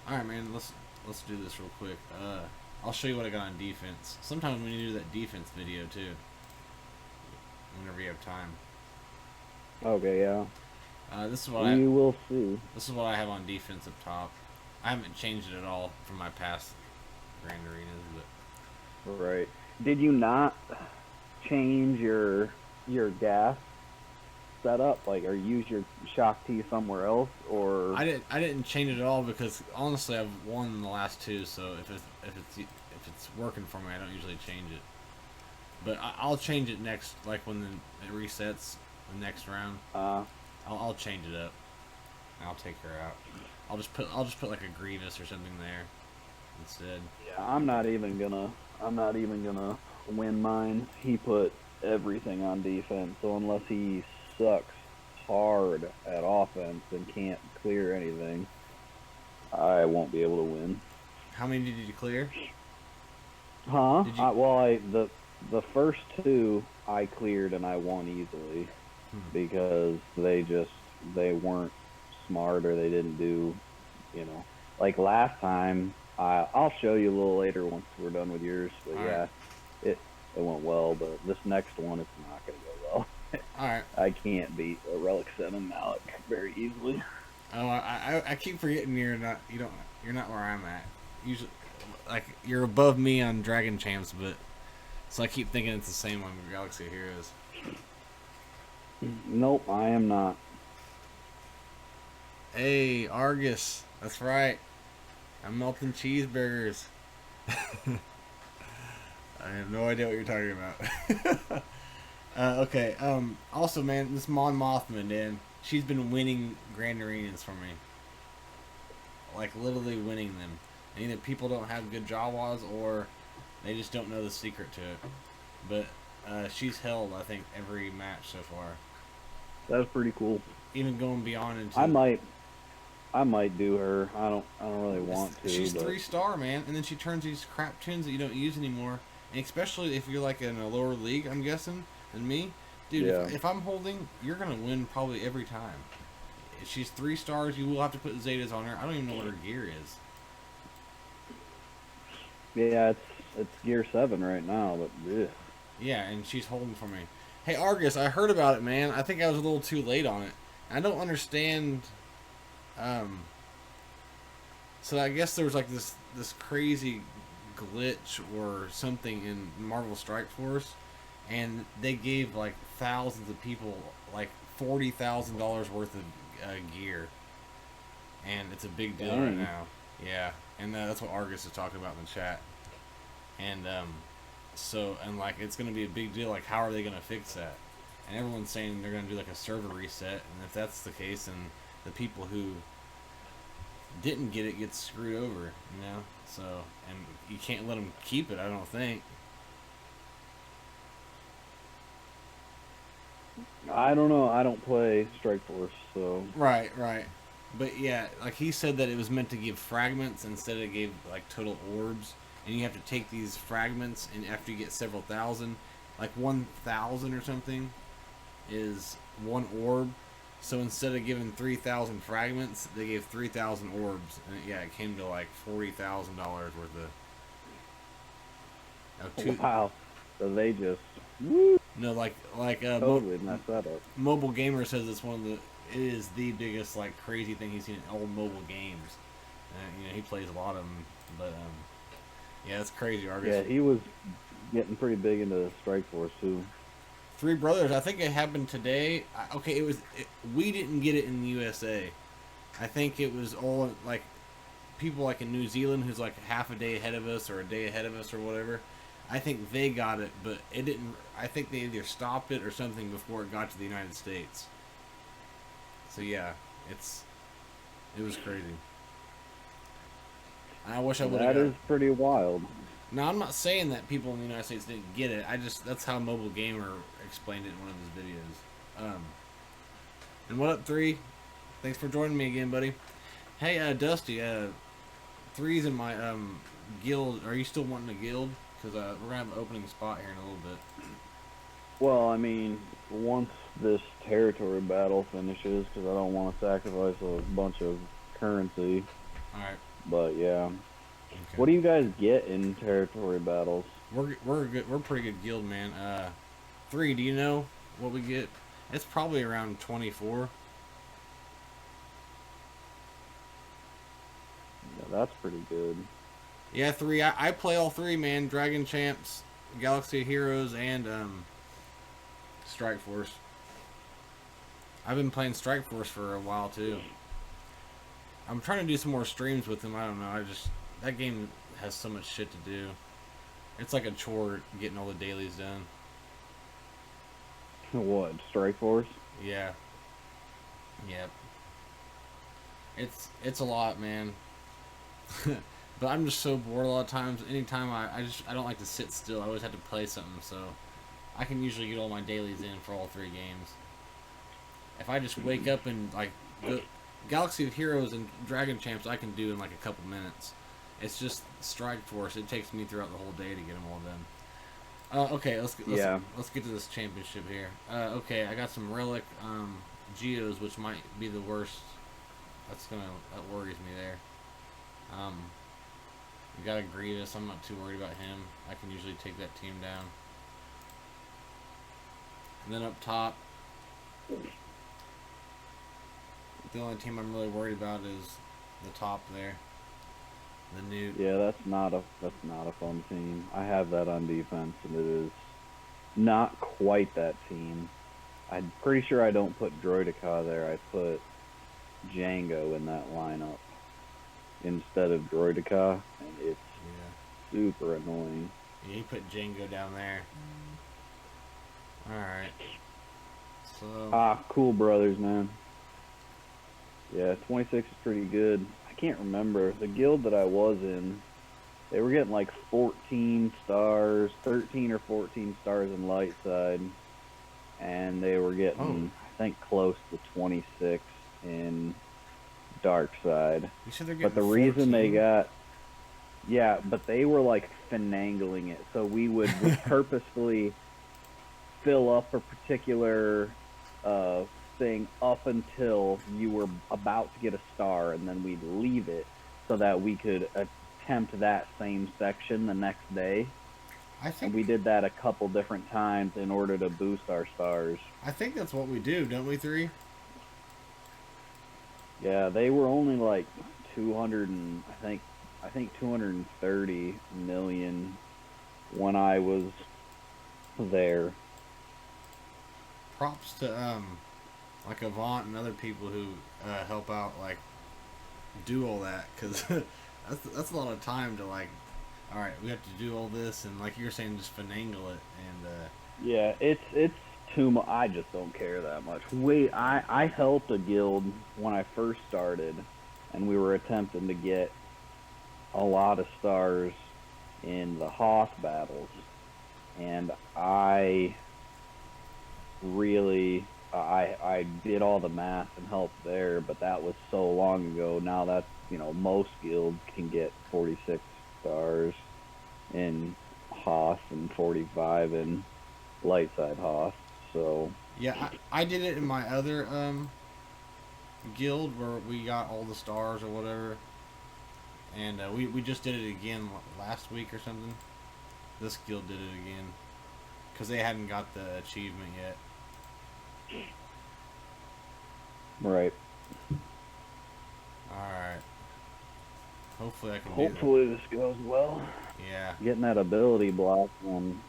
All right, man. Let's do this real quick. I'll show you what I got on defense. Sometimes we need to do that defense video too. Whenever you have time. Okay, yeah. This is what I We will see. this is what I have on defense up top. I haven't changed it at all from my past Grand Arenas, but Right. Did you not change your gas setup, like, or use your shock T somewhere else, or? I didn't change it at all because honestly I've won the last two. So if it's working for me, I don't usually change it. But I'll change it next, like when it resets the next round. Uh, I'll change it up. I'll take her out. I'll just put like a Grievous or something there instead. yeah, I'm not even gonna win mine. He put everything on defense, so unless he sucks hard at offense and can't clear anything, I won't be able to win. How many did you clear? Huh? Did you? The first two I cleared and I won easily Hmm. because they weren't smart, or they didn't do, you know, like last time. I'll show you a little later once we're done with yours. But All right. yeah, it went well. But this next one, it's not gonna go well. All right. I can't beat a Relic 7 Malik very easily. Oh, I keep forgetting you're not where I'm at. Usually, like you're above me on Dragon Champs, but so I keep thinking it's the same on Galaxy Heroes. Nope, I am not. Hey, Argus, that's right. I'm melting cheeseburgers. I have no idea what you're talking about. Okay. Also, man, this Mon Mothma, man, she's been winning Grand Arenas for me. Like literally winning them. And either people don't have good Jawas or they just don't know the secret to it. But she's held, I think, every match so far. That's pretty cool. Even going beyond into. I might do her. I don't really want to. She's But 3-star, man, and then she turns these crap tunes that you don't use anymore. And especially if you're like in a lower league, I'm guessing, than me, dude. yeah, If I'm holding, you're gonna win probably every time. If she's 3 stars, you will have to put Zetas on her. I don't even know what her gear is. yeah, it's gear 7 right now, but ugh. Yeah, and she's holding for me. Hey Argus, I heard about it, man. I think I was a little too late on it. I don't understand. Um, so I guess there was like this crazy glitch or something in Marvel Strike Force, and they gave like thousands of people like $40,000 worth of gear, and it's a big deal right Dang. now. Yeah, and that's what Argus is talking about in the chat, and so and like it's gonna be a big deal. Like, how are they gonna fix that? And everyone's saying they're gonna do like a server reset, and if that's the case, then the people who didn't get screwed over, you know. So, and you can't let them keep it. I don't think. I don't know. I don't play Strike Force, so Right, right. But yeah, like he said that it was meant to give fragments instead of gave like total orbs, and you have to take these fragments, and after you get several thousand, like 1,000 or something, is one orb. So instead of giving 3,000 fragments, they gave 3,000 orbs, and yeah, it came to like $40,000 worth of two. wow. So they just woo, No, totally messed that up. Mobile Gamer says it's one of the it is the biggest like crazy thing he's seen in old mobile games. You know, he plays a lot of them, but yeah, it's crazy. Yeah, Argus. he was getting pretty big into Strike Force too. Three Brothers. I think it happened today. Okay, we didn't get it in the USA. I think it was all like people like in New Zealand who's like half a day ahead of us or a day ahead of us or whatever. I think they got it, but it didn't. I think they either stopped it or something before it got to the United States. So yeah, it was crazy. I wish I would have That got is it. pretty wild. Now I'm not saying that people in the United States didn't get it. I just that's how Mobile Gamer explained it in one of his videos. And what up, Three? Thanks for joining me again, buddy. Hey, Dusty. Three's in my guild. Are you still wanting a guild? Because we're gonna have an opening spot here in a little bit. Well, I mean, once this territory battle finishes, because I don't want to sacrifice a bunch of currency. All right. But yeah. Okay. What do you guys get in territory battles? We're good. We're a pretty good guild, man. 3. Do you know what we get? It's probably around 24. Yeah, that's pretty good. Yeah, 3. I play all 3, man. Dragon Champs, Galaxy of Heroes, and Strike Force. I've been playing Strike Force for a while too. I'm trying to do some more streams with them. I don't know. That game has so much shit to do. It's like a chore getting all the dailies done. What, Strike Force? Yeah. Yep. It's a lot, man. But I'm just so bored a lot of times. Anytime I don't like to sit still. I always have to play something, so I can usually get all my dailies in for all 3 games. If I just wake up and like go, Galaxy of Heroes and Dragon Champs, I can do in like a couple minutes. It's just Strike Force. It takes me throughout the whole day to get them all done. Okay, let's get to this championship here. Okay, I got some relic Geos, which might be the worst. That worries me there. We got a Grievous. I'm not too worried about him. I can usually take that team down. And then up top, the only team I'm really worried about is the top there. The Newt. Yeah, that's not a fun team. I have that on defense, and it is not quite that team. I'm pretty sure I don't put Droideka there. I put Django in that lineup instead of Droideka, and it's super annoying. Yeah, you put Django down there. Alright. So Cool brothers, man. Yeah, 26 is pretty good. I can't remember. The guild that I was in, they were getting like 14 stars, 13 or 14 stars in light side, and they were getting, I think, close to 26 in dark side. You said they're getting But the 14? reason they got, yeah, but they were like finagling it. So we would purposefully fill up a particular thing up until you were about to get a star, and then we'd leave it so that we could attempt that same section the next day. And we did that a couple different times in order to boost our stars. I think that's what we do, don't we, 3? Yeah, they were only like 200 and I think 230 million when I was there. Props to like Avant and other people who help out, like do all that, because that's a lot of time to like. All right, we have to do all this, and like you're saying, just finagle it, and yeah, it's too much. I just don't care that much. I helped a guild when I first started, and we were attempting to get a lot of stars in the Hoth battles, and I really I did all the math and helped there, but that was so long ago. Now that's, most guilds can get 46 stars in Hoth and 45 in light side Hoth. So yeah, I did it in my other guild where we got all the stars or whatever, and we just did it again last week or something. This guild did it again because they hadn't got the achievement yet. Right. Alright. Hopefully I can Hopefully this goes well. Yeah. Getting that ability block on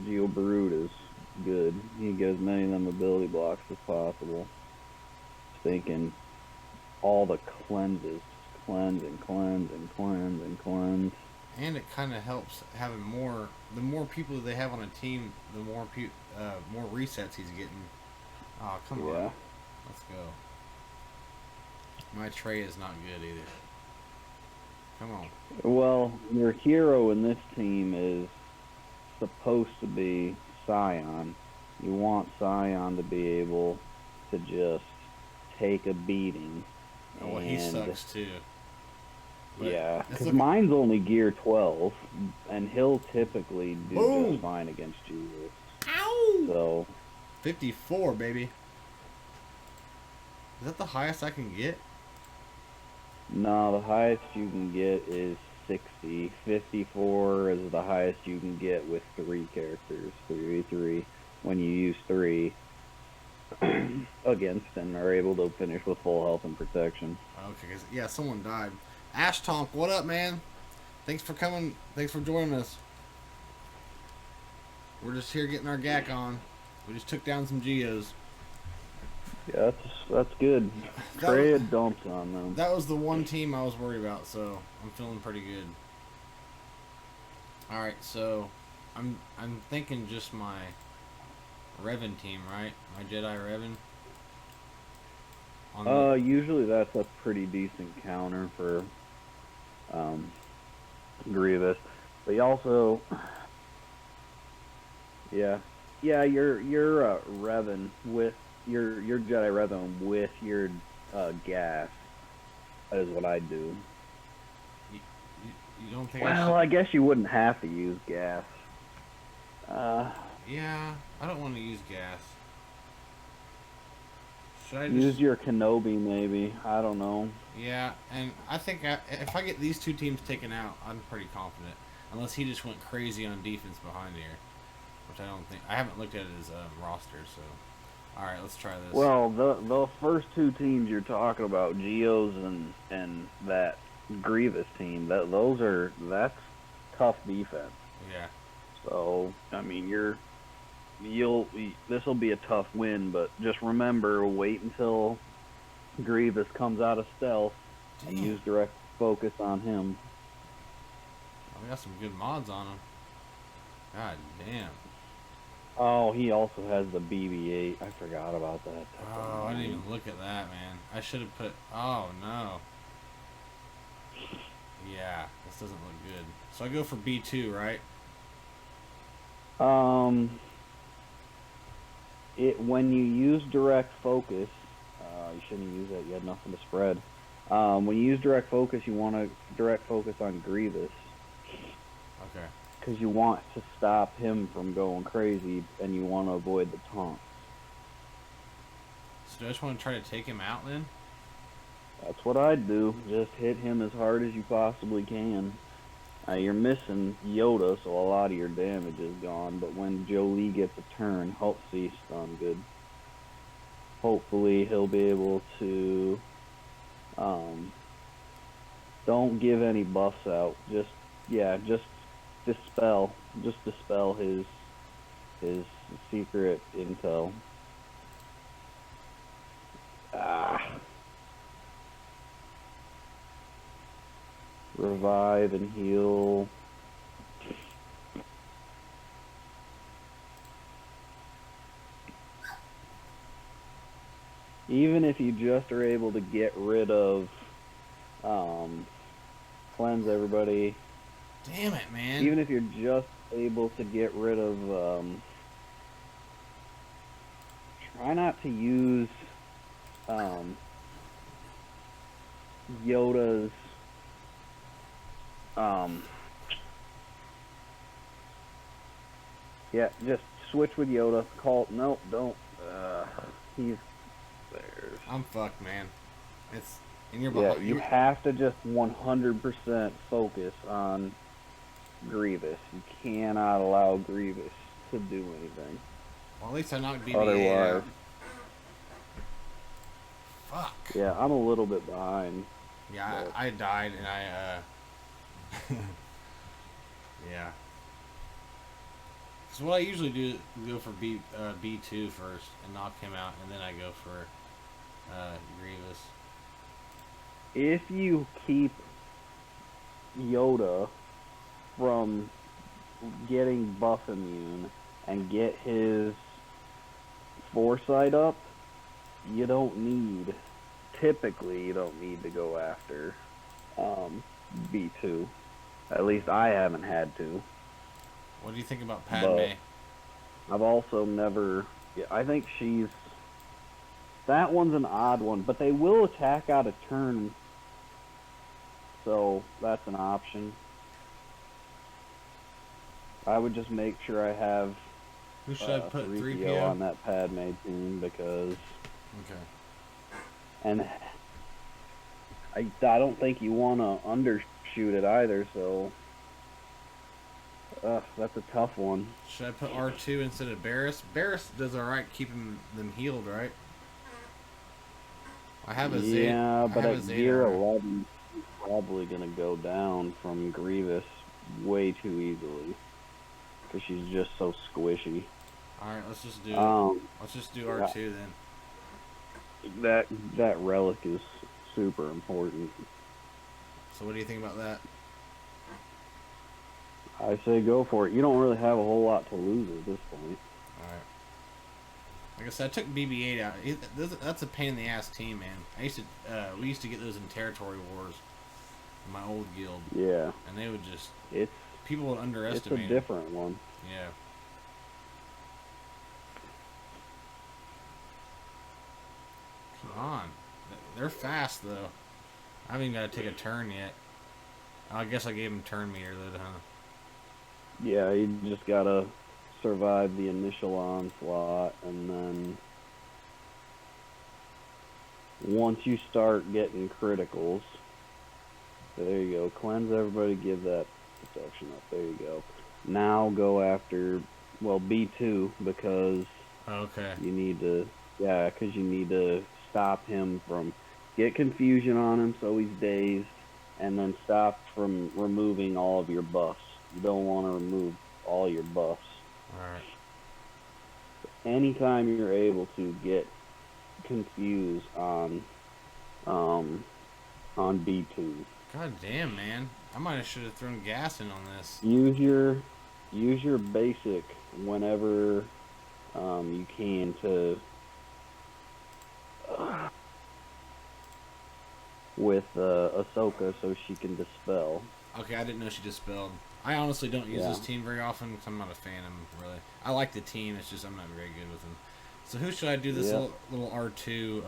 Geo Brood is good. You can get as many of them ability blocks as possible. Thinking all the cleanses. Cleanse and cleanse and cleanse and cleanse. And it kind of helps having more. The more people they have on a team, the more more resets he's getting. Oh, come on. Let's go. My tray is not good either. Come on. Well, your hero in this team is supposed to be Scion. You want Scion to be able to just take a beating. Oh, well, he sucks too. But yeah, because mine's only gear 12, and he'll typically do just fine against you. Ow! So 54, baby. Is that the highest I can get? No, the highest you can get is 60. 54 is the highest you can get with 3 characters, 3v3. When you use 3 against and are able to finish with full health and protection. Okay, 'cause, yeah, someone died. Ash Tonk, what up, man? Thanks for coming. Thanks for joining us. We're just here getting our gack on. We just took down some geos. Yeah, that's good. Trade dumps on them. That was the one team I was worried about, so I'm feeling pretty good. All right, so I'm thinking just my Revan team, right? My Jedi Revan. Usually that's a pretty decent counter for Grievous, but you also, yeah, your Revan with your Jedi Revan with your gas is what I do. You don't think? Well, I guess you wouldn't have to use gas. Yeah, I don't want to use gas. Should I use your Kenobi maybe? I don't know. Yeah, and I think if I get these two teams taken out, I'm pretty confident. Unless he just went crazy on defense behind here, which I don't think. I haven't looked at his roster, so. All right, let's try this. Well, the first two teams you're talking about, Geos and that Grievous team, that's tough defense. Yeah. So I mean, this will be a tough win, but just remember, wait until Grievous comes out of stealth and use direct focus on him. Oh, we got some good mods on him. God damn. Oh, he also has the BB-8. I forgot about that. Oh, I didn't even look at that, man. I should have put. Oh no. Yeah, this doesn't look good. So I go for B2, right? When you use direct focus, you shouldn't use that. You had nothing to spread. When you use direct focus, you want to direct focus on Grievous. Okay. Because you want to stop him from going crazy, and you want to avoid the taunts. So do I just want to try to take him out then? That's what I'd do. Just hit him as hard as you possibly can. You're missing Yoda, so a lot of your damage is gone. But when Jolie gets a turn, hopefully he's stunned good. Hopefully he'll be able to. Don't give any buffs out. Just dispel his secret intel. Revive and heal. Even if you just are able to get rid of cleanse everybody. Damn it, man. Even if you're just able to get rid of try not to use Yoda's yeah, just switch with Yoda. Nope, don't. He's theirs. I'm fucked, man. It's in your behind. Yeah, you have to just 100% focus on Grievous. You cannot allow Grievous to do anything. Well, at least I knocked BB-8 out. Fuck. Yeah, I'm a little bit behind. Yeah, I died and I yeah. So what I usually do is go for B2 first and knock him out, and then I go for Grievous. If you keep Yoda from getting buff immune and get his foresight up, typically you don't need to go after B2. At least I haven't had to. What do you think about Padme? I've also never. Yeah, I think that one's an odd one, but they will attack out of turn, so that's an option. I would just make sure I have. Who should I put 3PO on that Padme team because. Okay. And I don't think you want to undershoot it either. So, that's a tough one. Should I put R2 instead of Barris? Barris does alright keeping them healed, right? I have a Zeta. Yeah, I but have a at Zeta. gear 11, he's probably gonna go down from Grievous way too easily because she's just so squishy. Alright, let's just do Yeah, R2 then. that relic is super important. So what do you think about that? I say go for it. You don't really have a whole lot to lose at this point. Alright. Like I said, I took BB-8 out. That's a pain in the ass team, man. We used to get those in territory wars in my old guild. Yeah. And they would just It's people would underestimate a different one. Yeah. Come on. They're fast though. I haven't even got to take a turn yet. I guess I gave him turn meter though, huh? Yeah, you just gotta survive the initial onslaught, and then once you start getting criticals, there you go. Cleanse everybody, give that protection up. There you go. Now go after, well, B2 because Okay. you need to, yeah, because you need to stop him from, get confusion on him so he's dazed, and then stop from removing all of your buffs. You don't want to remove all your buffs. Alright. Anytime you're able to get confused on B2, God damn, man. I might have should have thrown gas in on this. use your basic whenever you can to with Ahsoka so she can dispel. Okay, I didn't know she dispelled. I honestly don't use Yeah. this team very often because I'm not a fan of them, really. I like the team, it's just I'm not very good with them. So who should I do this Yeah. little R2,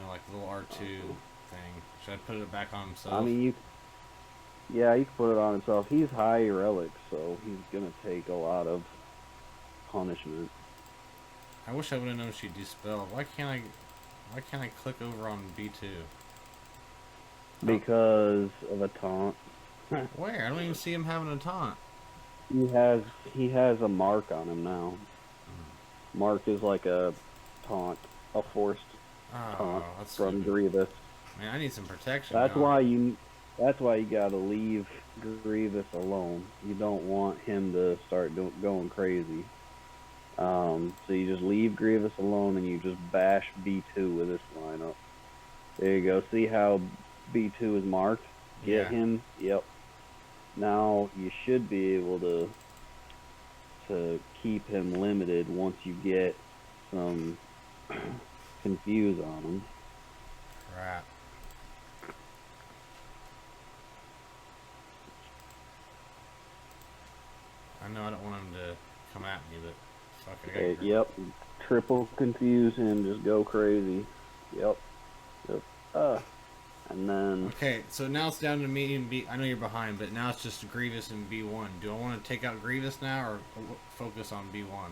like the little R2 thing? Should I put it back on himself? I mean, you can put it on himself. He's high relic, so he's gonna take a lot of punishment. I wish I would have known she dispelled. Why can't I click over on B2? Because of a taunt. Where? I don't even see him having a taunt. He has a mark on him now. Mark is like a taunt, a forced taunt That's from stupid. Grievous. Man, I need some protection. That's now. why you gotta leave Grievous alone. You don't want him to start going crazy. So you just leave Grievous alone and you just bash B2 with this lineup. There you go. See how B2 is marked? Get him. Yep. Now you should be able to keep him limited once you get some confuse on him. Right. I know I don't want him to come at me, but fuck it. Okay, yep. Triple confuse him. Just go crazy. Yep. And then... Okay, so now it's down to me and B. I know you're behind, but now it's just Grievous and B1. Do I want to take out Grievous now or focus on B1?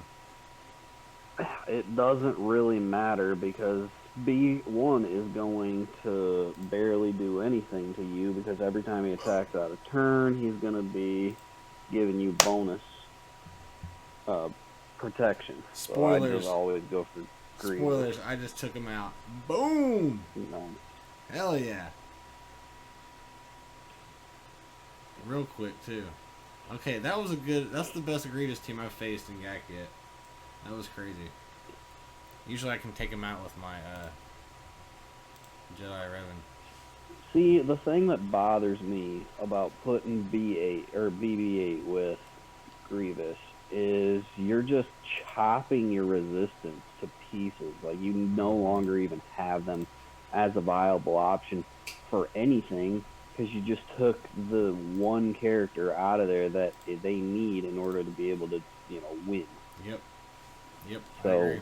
It doesn't really matter because B1 is going to barely do anything to you because every time he attacks out of turn, he's going to be giving you bonus protection. Spoilers. So I just always go for Grievous. Spoilers, I just took him out. Boom! No. Hell yeah. Real quick, too. Okay, that's the best Grievous team I've faced in GAC yet. That was crazy. Usually I can take him out with my Jedi Revan. See, the thing that bothers me about putting B8 or BB8 with Grievous is you're just chopping your resistance to pieces. Like, you no longer even have them as a viable option for anything because you just took the one character out of there that they need in order to be able to, win. Yep. So, I agree.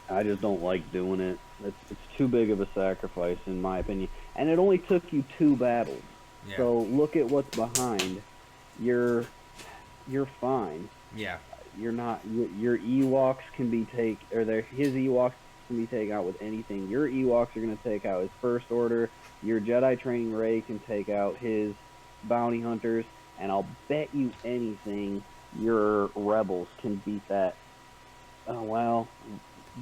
I just don't like doing it. It's too big of a sacrifice, in my opinion. And it only took you 2 battles. Yeah. So look at what's behind. You're fine. Yeah. You're not. Your Ewoks can be his Ewoks can be taken out with anything. Your Ewoks are going to take out his First Order. Your Jedi Training Ray can take out his Bounty Hunters. And I'll bet you anything your Rebels can beat that. Oh, well,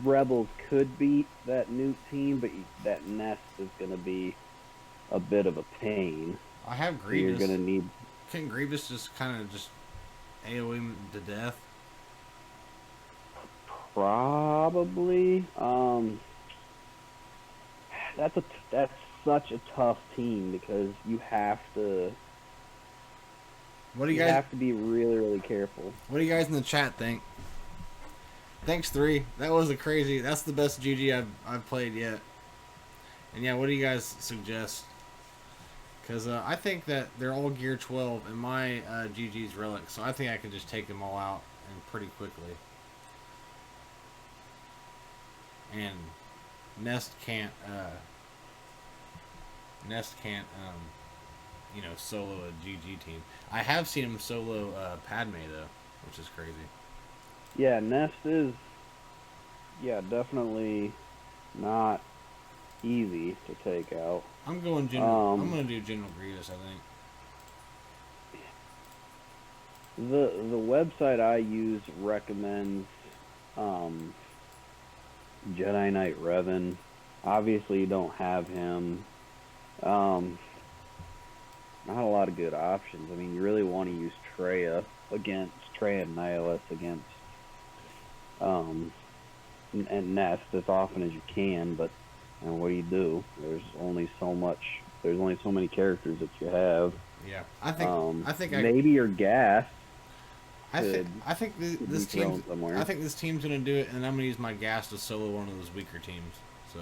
Rebels could beat that Newt team, but that Nest is going to be a bit of a pain. I have So Grievous. you're going to need... Can Grievous just kind of just AoE him to death? Probably. That's such a tough team because you have to... What do you guys have to be really, really careful. What do you guys in the chat think? Thanks, 3. That was a crazy. That's the best GG I've played yet. And yeah, what do you guys suggest? Because I think that they're all gear 12, and my GG's relic, so I think I can just take them all out and pretty quickly. And Nest can't. You know, solo a GG team. I have seen him solo Padme though, which is crazy. Yeah, Nest is, definitely not easy to take out. I'm going General. I'm gonna do General Grievous, I think. The website I use recommends Jedi Knight Revan. Obviously, you don't have him. Not a lot of good options. I mean, you really want to use Traya and Nihilus against and Nest as often as you can, but what do? There's only so many characters that you have. Yeah, I think maybe your gas. I think this team's gonna do it, and I'm gonna use my gas to solo one of those weaker teams. So.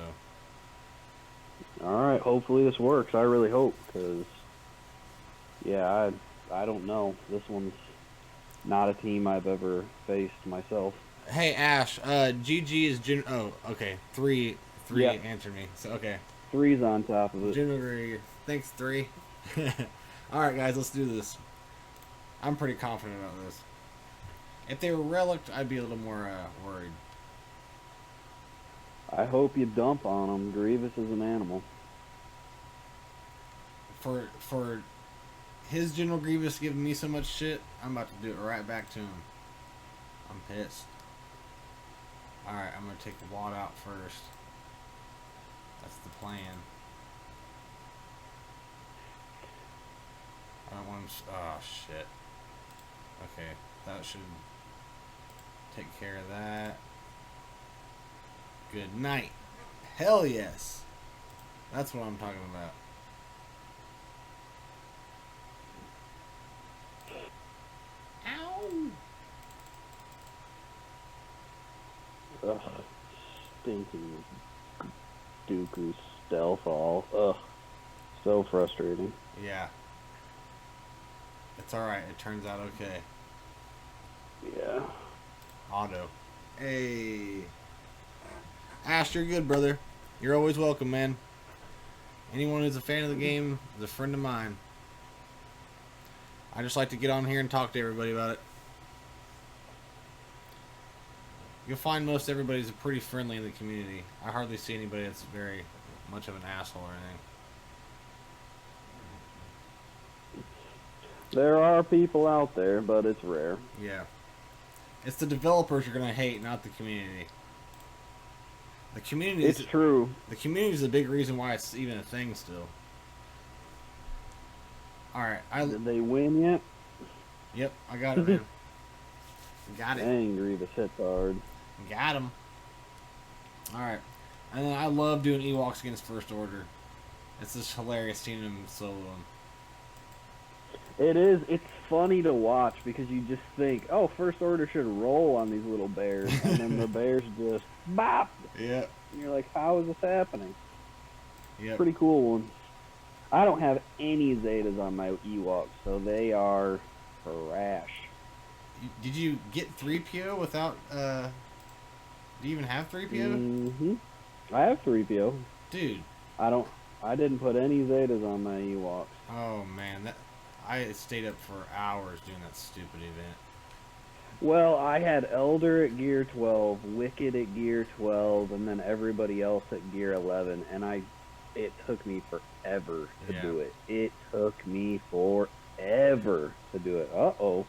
All right, hopefully this works. I really hope, because I don't know. This one's not a team I've ever faced myself. Hey Ash, GG is oh, okay. 3 Yep. answered me. So okay. 3's on top of it. General, thanks 3. All right, guys, let's do this. I'm pretty confident about this. If they were relicked, I'd be a little more worried. I hope you dump on them. Grievous is an animal. For his General Grievous giving me so much shit, I'm about to do it right back to him. I'm pissed. Alright, I'm going to take the wad out first. That's the plan. I don't want him... Oh, shit. Okay, that should take care of that. Good night. Hell yes. That's what I'm talking about. Ow! Ugh. Stinking Dooku stealth all. Ugh. So frustrating. Yeah. It's alright. It turns out okay. Yeah. Auto. Hey. Ash, you're good, brother. You're always welcome, man. Anyone who's a fan of the game is a friend of mine. I just like to get on here and talk to everybody about it. You'll find most everybody's pretty friendly in the community. I hardly see anybody that's very much of an asshole or anything. There are people out there, but it's rare. Yeah. It's the developers you're going to hate, not the community. The community It's true. The community is a big reason why it's even a thing still. Alright. Did they win yet? Yep, I got it, man. Got it. Dang, Grievous hits hard. Got him. Alright. And then I love doing Ewoks against First Order. It's just hilarious seeing them solo them. It is. It's funny to watch because you just think, oh, First Order should roll on these little bears. And then the bears just bop. Yeah. And you're like, how is this happening? Yeah. Pretty cool one. I don't have any Zetas on my Ewoks, so they are trash. Did you get 3PO without, do you even have 3PO? Mm-hmm. I have 3PO. Dude. I didn't put any Zetas on my Ewoks. Oh, man. I stayed up for hours doing that stupid event. Well, I had Elder at gear 12, Wicked at gear 12, and then everybody else at gear 11, and it took me forever to Yeah. do it. It took me forever to do it. Uh-oh.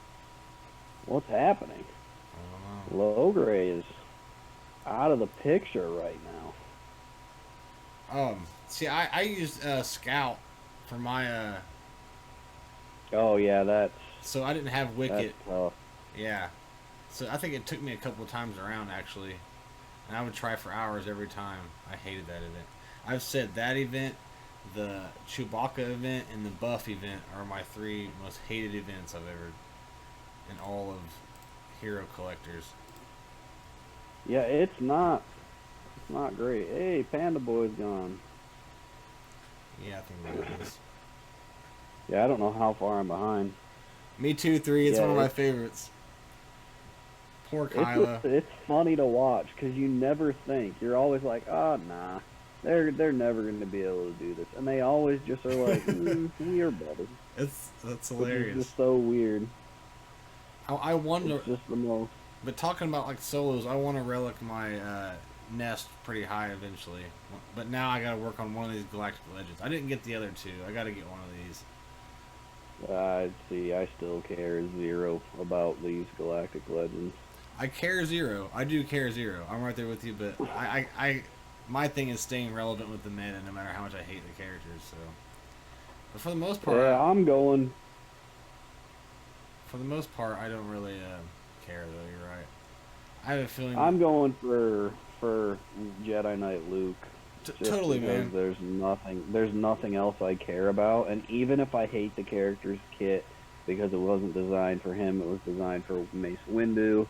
What's happening? I don't know. Low gray is out of the picture right now. See, I used Scout for my Oh yeah, so I didn't have that's Wicket. tough. Yeah. So I think it took me a couple of times around actually, and I would try for hours every time. I hated that event. I've said that event, the Chewbacca event, and the Buff event are my three most hated events I've ever in all of Hero Collectors. Yeah, it's not great. Hey, Panda Boy's gone. Yeah, I think that is. Yeah, I don't know how far I'm behind. Me too, 3. It's Yeah, one of my favorites. Poor Kyla. it's funny to watch because you never think. You're always like, oh nah, they're never going to be able to do this, and they always just are like, we're better. That's Which hilarious. is just so weird. I wonder. It's just the most. But talking about like solos, I want to relic my nest pretty high eventually. But now I gotta work on one of these Galactic Legends. I didn't get the other two. I gotta get one of these. See, I still care zero about these Galactic Legends. I care zero. I do care zero. I'm right there with you. But my thing is staying relevant with the meta, no matter how much I hate the characters. So, but for the most part, Yeah, I'm going. For the most part, I don't really care though. You're right. I have a feeling. I'm going for Jedi Knight Luke. Totally, man. There's nothing else I care about, and even if I hate the character's kit because it wasn't designed for him, it was designed for Mace Windu,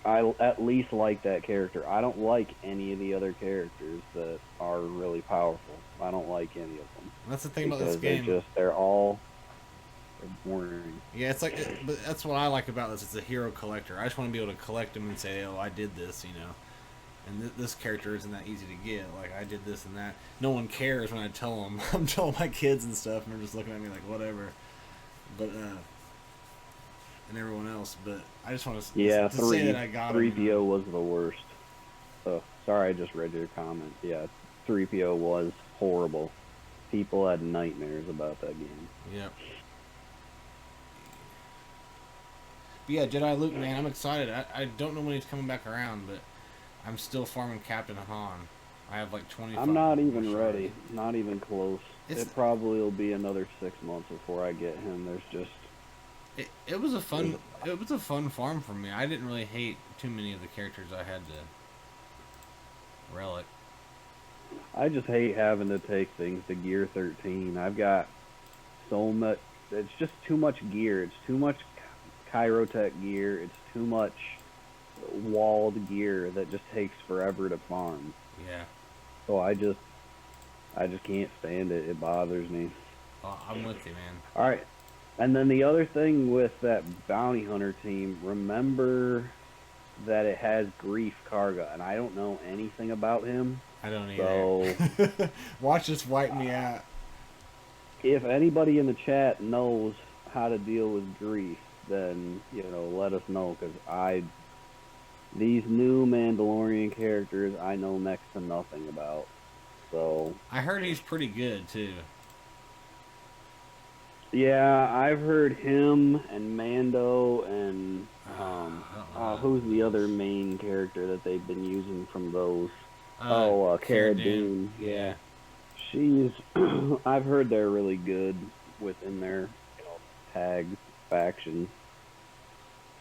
I at least like that character. I don't like any of the other characters that are really powerful. I don't like any of them. That's the thing about this game. They're boring. Yeah, it's like, but that's what I like about this. It's a hero collector. I just want to be able to collect them and say, oh, I did this, you know. And this character isn't that easy to get. Like, I did this and that. No one cares when I tell them. I'm telling my kids and stuff, and they're just looking at me like, whatever. But, and everyone else. But I just want to say that I got 3PO was the worst. Oh, sorry, I just read your comment. Yeah, 3PO was horrible. People had nightmares about that game. Yep. But yeah, Jedi Luke, man, I'm excited. I don't know when he's coming back around, but I'm still farming Captain Han. I have like 25. I'm not even ready. Not even close. It probably will be another 6 months before I get him. There's just. It was a fun farm for me. I didn't really hate too many of the characters I had to relic. I just hate having to take things to gear 13. I've got so much. It's just too much gear. It's too much Chirotech gear. It's too much walled gear that just takes forever to farm. Yeah. So I just can't stand it. It bothers me. Oh, I'm with you, man. All right. And then the other thing with that bounty hunter team, remember that it has Grief Karga, and I don't know anything about him. I don't either. So watch this wipe me out. If anybody in the chat knows how to deal with Grief, then let us know, because these new Mandalorian characters I know next to nothing about. So I heard he's pretty good too. Yeah, I've heard him and Mando and who's the other main character that they've been using from those? Cara Dune. Yeah, she's. I've heard they're really good within their tag faction.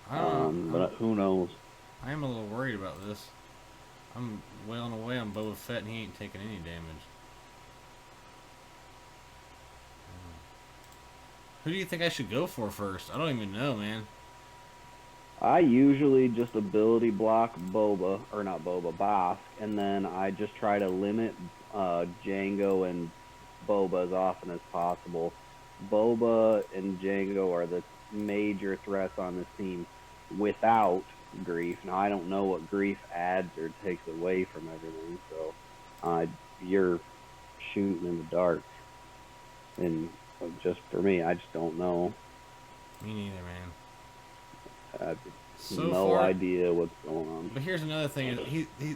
But who knows? I am a little worried about this. I'm wailing away on Boba Fett and he ain't taking any damage. Who do you think I should go for first? I don't even know, man. I usually just ability block Bosk, and then I just try to limit Jango and Boba as often as possible. Boba and Jango are the major threats on this team without Grief. Now, I don't know what Grief adds or takes away from everything, so you're shooting in the dark. And just for me, I just don't know. Me neither, man. So no far, idea what's going on. but here's another thing: is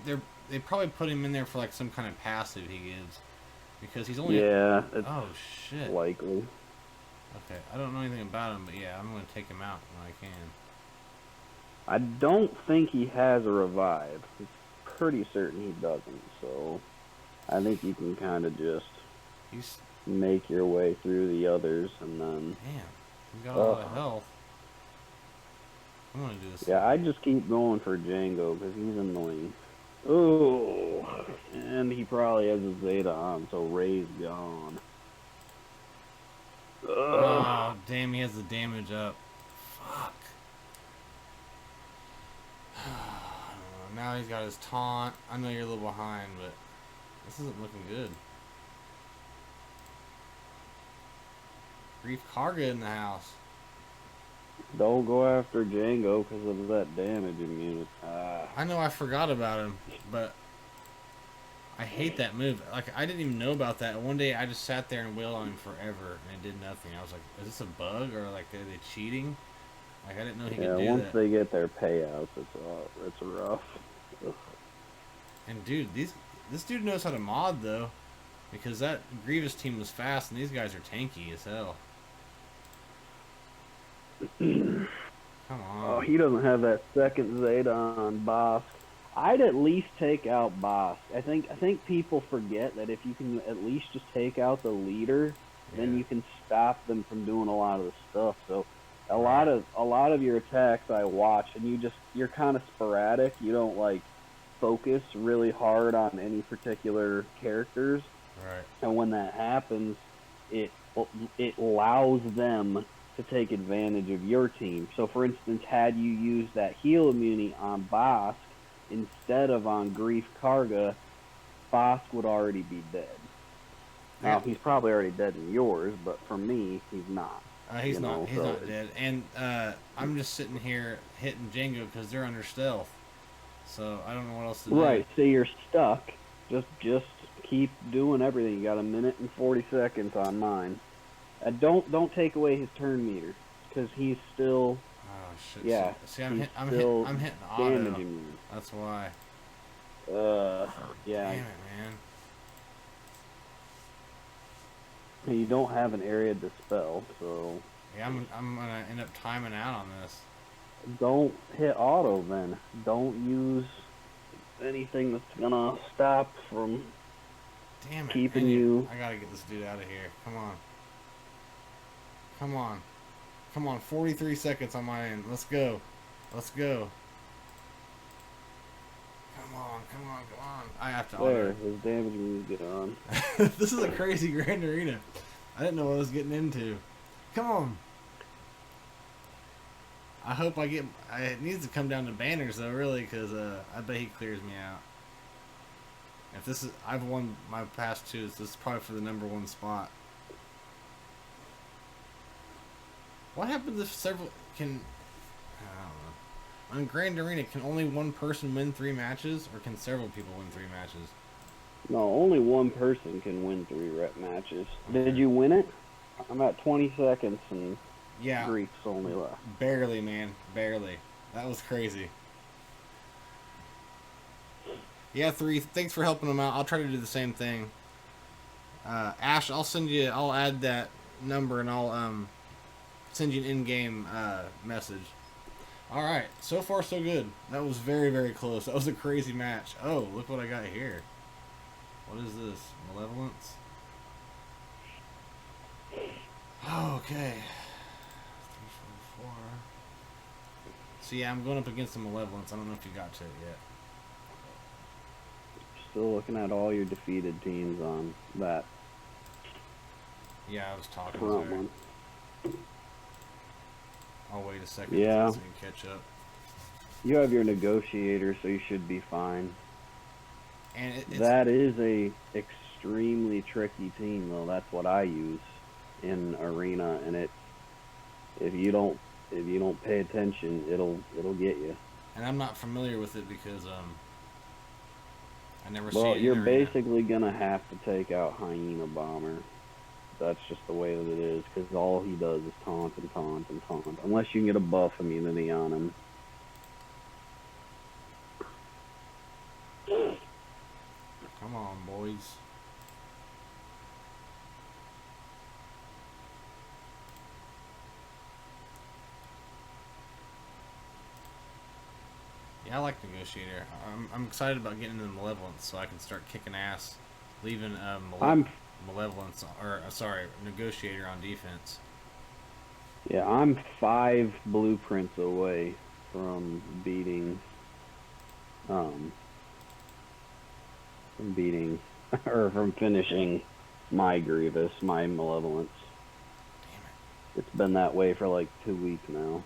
they probably put him in there for like some kind of passive he gives, because he's only. Yeah, it's Oh shit. likely. Okay, I don't know anything about him, but yeah, I'm gonna take him out when I can. I don't think he has a revive. It's pretty certain he doesn't. So I think you can kind of just He's make your way through the others, and then damn. He's got a lot of health. I'm gonna do this. yeah, I just keep going for Django because he's annoying. Oh, and he probably has his Zeta on, so Ray's gone. Oh damn, he has the damage up. Fuck. Now he's got his taunt. I know you're a little behind, but this isn't looking good. Grief Karga in the house. Don't go after Django because of that damage immunity. I know I forgot about him, but I hate that move. Like, I didn't even know about that. One day I just sat there and wailed on him forever, and it did nothing. I was like, is this a bug, or like, are they cheating? Like, I didn't know he could do once that. they get their payouts, it's rough. Ugh. And dude, this dude knows how to mod though, because that Grievous team was fast, and these guys are tanky as hell. Come on. Oh, he doesn't have that second Zeta on Bosk. I'd at least take out Bosk. I think people forget that if you can at least just take out the leader, then you can stop them from doing a lot of the stuff. So a lot of your attacks I watch, and you're kind of sporadic. You don't like focus really hard on any particular characters. Right. And when that happens, it allows them to take advantage of your team. So for instance, had you used that heal immunity on Bosk instead of on Grief Karga, Bosk would already be dead. Now he's probably already dead in yours, but for me, he's not. He's not dead. And I'm just sitting here hitting Django because they're under stealth. So I don't know what else to do. Right, so you're stuck. Just keep doing everything. You got 1 minute and 40 seconds on mine. Don't take away his turn meter, because he's still. Oh shit! Yeah. See, I'm hitting auto. Damaging you. That's why. Yeah. Damn it, man. You don't have an area dispel, so. Yeah, I'm gonna end up timing out on this. Don't hit auto then. Don't use anything that's gonna stop from. Damn it! Keeping you. I gotta get this dude out of here. Come on. Come on. Come on, 43 seconds on my end. Let's go. Let's go. Come on, come on, come on. I have to There, auto. his damage moves get on. This is a crazy Grand Arena. I didn't know what I was getting into. Come on. I hope I get... It needs to come down to banners, though, really, because I bet he clears me out. If this is... I've won my past two, so this is probably for the #1 spot. What happens if several can... I don't know. On Grand Arena, can only one person win 3 matches, or can several people win 3 matches? No, only one person can win 3 rep matches. Okay. Did you win it? I'm at 20 seconds and Yeah. Grief's only left. Barely, man. Barely. That was crazy. Yeah, 3. Thanks for helping them out. I'll try to do the same thing. Ash, I'll add that number, and I'll send you an in-game message. Alright, so far so good. That was very, very close. That was a crazy match. Oh, look what I got here. What is this? Malevolence? Oh, okay. 3, 4, 4. So yeah, I'm going up against the Malevolence. I don't know if you got to it yet. Still looking at all your defeated teams on that Yeah, I was talking front there. one. I'll wait a second Yeah. so you can catch up. You have your negotiator, so you should be fine. And That is a extremely tricky team, though. That's what I use in Arena, and if you don't pay attention, it'll get you. And I'm not familiar with it because I never see Well, it in you're Arena. basically gonna have to take out Hyena Bomber. That's just the way that it is, because all he does is taunt and taunt and taunt. Unless you can get a buff immunity on him. I like Negotiator. I'm excited about getting into Malevolence so I can start kicking ass, leaving Malevolence, or sorry, Negotiator on defense. Yeah, I'm 5 blueprints away from beating, from beating, or from finishing my Grievous, my Malevolence. Damn it. It's been that way for like 2 weeks now.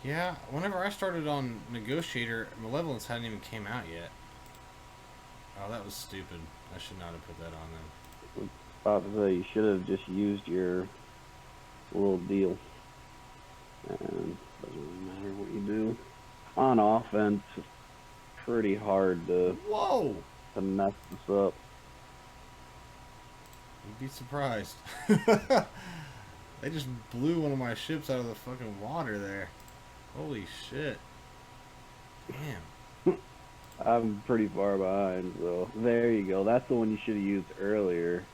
Yeah, whenever I started on Negotiator, Malevolence hadn't even came out yet. Oh, that was stupid. I should not have put that on them. About to say, you should have just used your little deal. And doesn't really matter what you do. On offense, it's pretty hard to mess this up. You'd be surprised. They just blew one of my ships out of the fucking water there. Holy shit. Damn. I'm pretty far behind, so there you go. That's the one you should have used earlier.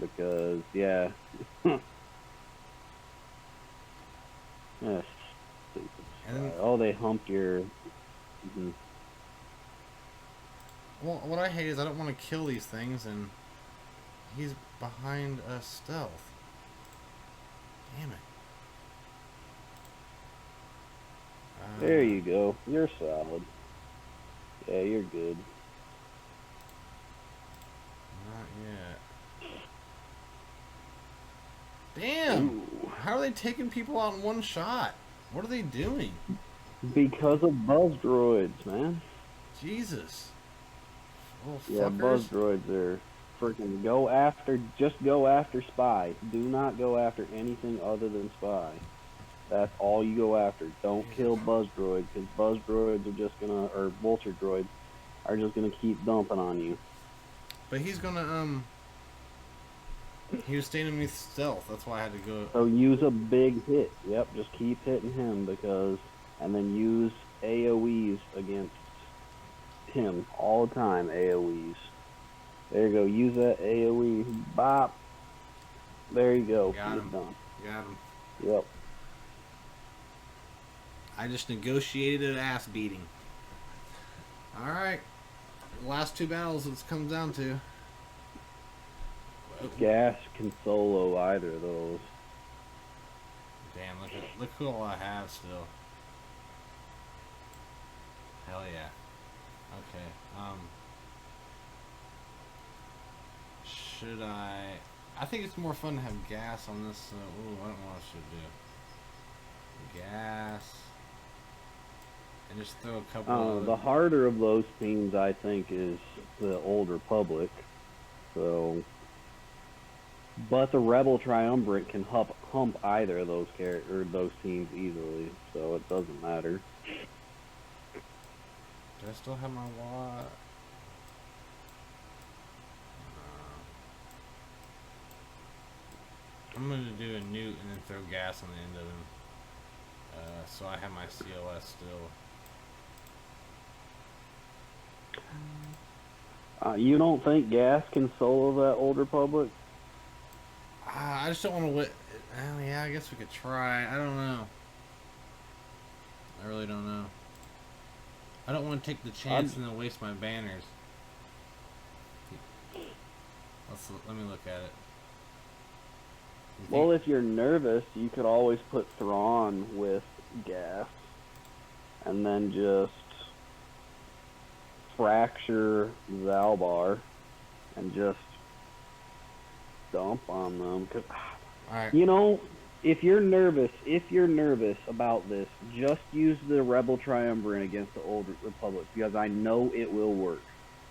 Because, yeah. Yeah, stupid. And Oh, they humped your... Well, what I hate is I don't want to kill these things, and he's behind a stealth. Damn it. There you go. You're solid. Yeah, you're good. Not yet. Damn! Ooh. How are they taking people out in one shot? What are they doing? Because of buzz droids, man. Jesus. Little Yeah, fuckers. buzz droids are freaking just go after spy. Do not go after anything other than spy. That's all you go after. Don't kill buzz droids, because buzz droids are just gonna, or vulture droids, are just gonna keep dumping on you. But he's gonna, he was staying underneath stealth. That's why I had to go. So use a big hit. Yep, just keep hitting him, and then use AoEs against him all the time. AoEs. There you go. Use that AoE. Bop. There you go. Got him. Done. Got him. Yep. I just negotiated an ass beating. Alright. Last 2 battles it's comes down to. Gas can solo either of those. Damn, look who all I have still. Hell yeah. Okay. Should I think it's more fun to have gas on this. Ooh, I don't know what I should do. Gas. And just throw a couple The harder of those teams, I think, is the Old Republic. So, but the Rebel Triumvirate can hump either of those those teams easily, so it doesn't matter. Do I still have my wad? I'm gonna do a newt and then throw gas on the end of him. So I have my COS still. You don't think gas can solo that Old Republic? I just don't want to wait. Yeah, I guess we could try. I don't know. I really don't know. I don't want to take the chance and then waste my banners. Let me look at it. Well, if you're nervous, you could always put Thrawn with gas, and then just fracture Zalbar, and just dump on them. Cause, Alright. you know, if you're nervous about this, just use the Rebel Triumvirate against the Old Republic, because I know it will work.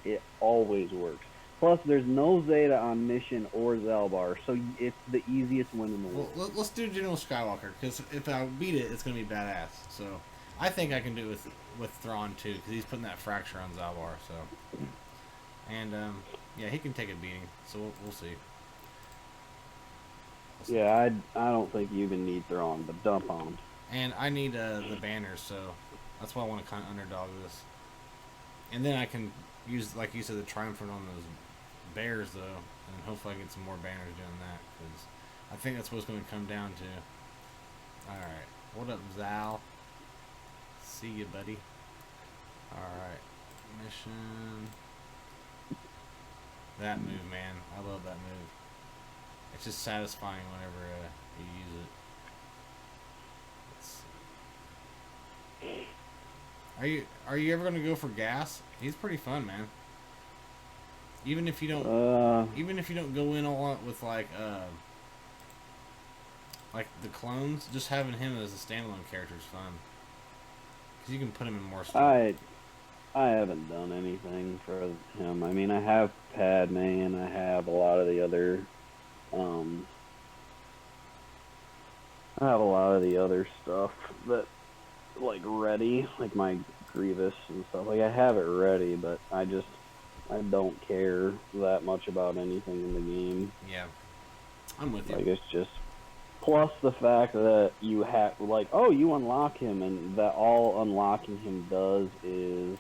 It always works. Plus, there's no Zeta on Mission or Zalbar, so it's the easiest win in the world. Well, let's do General Skywalker, because if I beat it, it's going to be badass. So, I think I can do it with Thrawn, too, because he's putting that fracture on Zalbar, so. And, yeah, he can take a beating, so we'll see. Yeah, I don't think you even need Thrawn, but dump on him. And I need the banners, so that's why I want to kind of underdog this. And then I can use, like you said, the Triumphant on those bears, though, and hopefully I get some more banners doing that, because I think that's what it's going to come down to. Alright, what up, Zal? See you, buddy. Alright. Mission. That move, man. I love that move. It's just satisfying whenever you use it. Are you ever gonna go for gas? He's pretty fun, man. Even if you don't go in a lot with like the clones, just having him as a standalone character is fun. Cause you can put him in more stuff. I haven't done anything for him. I mean, I have Padme and I have a lot of the other stuff that like ready, like my Grievous and stuff. Like I have it ready, but I don't care that much about anything in the game. Yeah, I'm with you. Like it's just plus the fact that you have like, oh, you unlock him, and that all unlocking him does is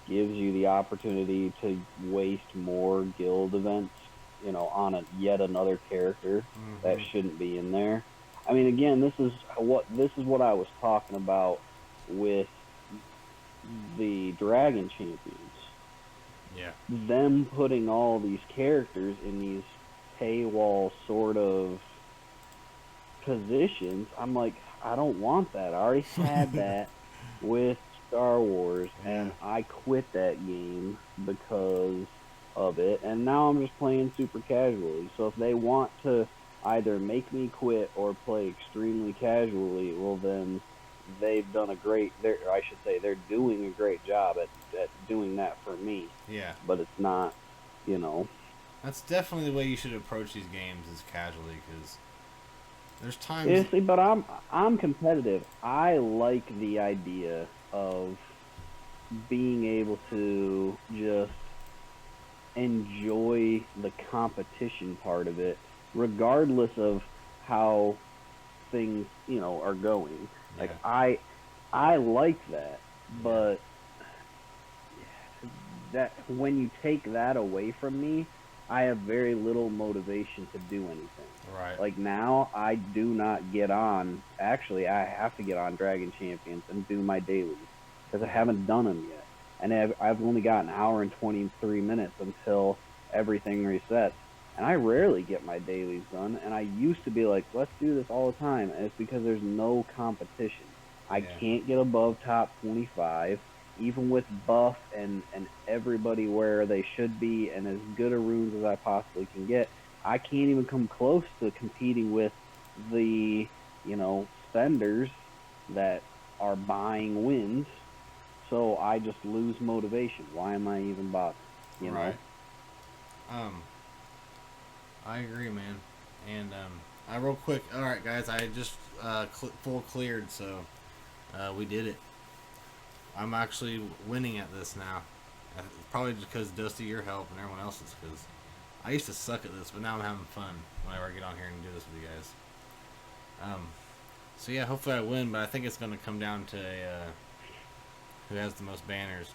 gives you the opportunity to waste more guild events, you know, on yet another character that shouldn't be in there. I mean, again, this is what I was talking about with the Dragon Champions. Yeah. Them putting all these characters in these paywall sort of positions, I'm like, I don't want that. I already had that with Star Wars, and I quit that game because of it, and now I'm just playing super casually. So if they want to either make me quit or play extremely casually, well then they've done they're doing a great job at doing that for me. Yeah. But it's not, you know. That's definitely the way you should approach these games, is casually, because there's times. Yeah, see, but I'm competitive. I like the idea of being able to just enjoy the competition part of it, regardless of how things, you know, are going. Yeah. Like I like that, but that when you take that away from me, I have very little motivation to do anything. Right. Like now, I do not get on. Actually, I have to get on Dragon Champions and do my dailies because I haven't done them yet, and I've only got an hour and 23 minutes until everything resets. And I rarely get my dailies done, and I used to be like, let's do this all the time, and it's because there's no competition. I can't get above top 25, even with buff and everybody where they should be, and as good a runes as I possibly can get. I can't even come close to competing with the, you know, spenders that are buying wins, so I just lose motivation. Why am I even bothering? You know? I agree, man. And I real quick. All right, guys. I just full cleared, so we did it. I'm actually winning at this now. Probably just because Dusty, your help, and everyone else's. Because I used to suck at this, but now I'm having fun whenever I get on here and do this with you guys. So yeah, hopefully I win, but I think it's going to come down to who has the most banners.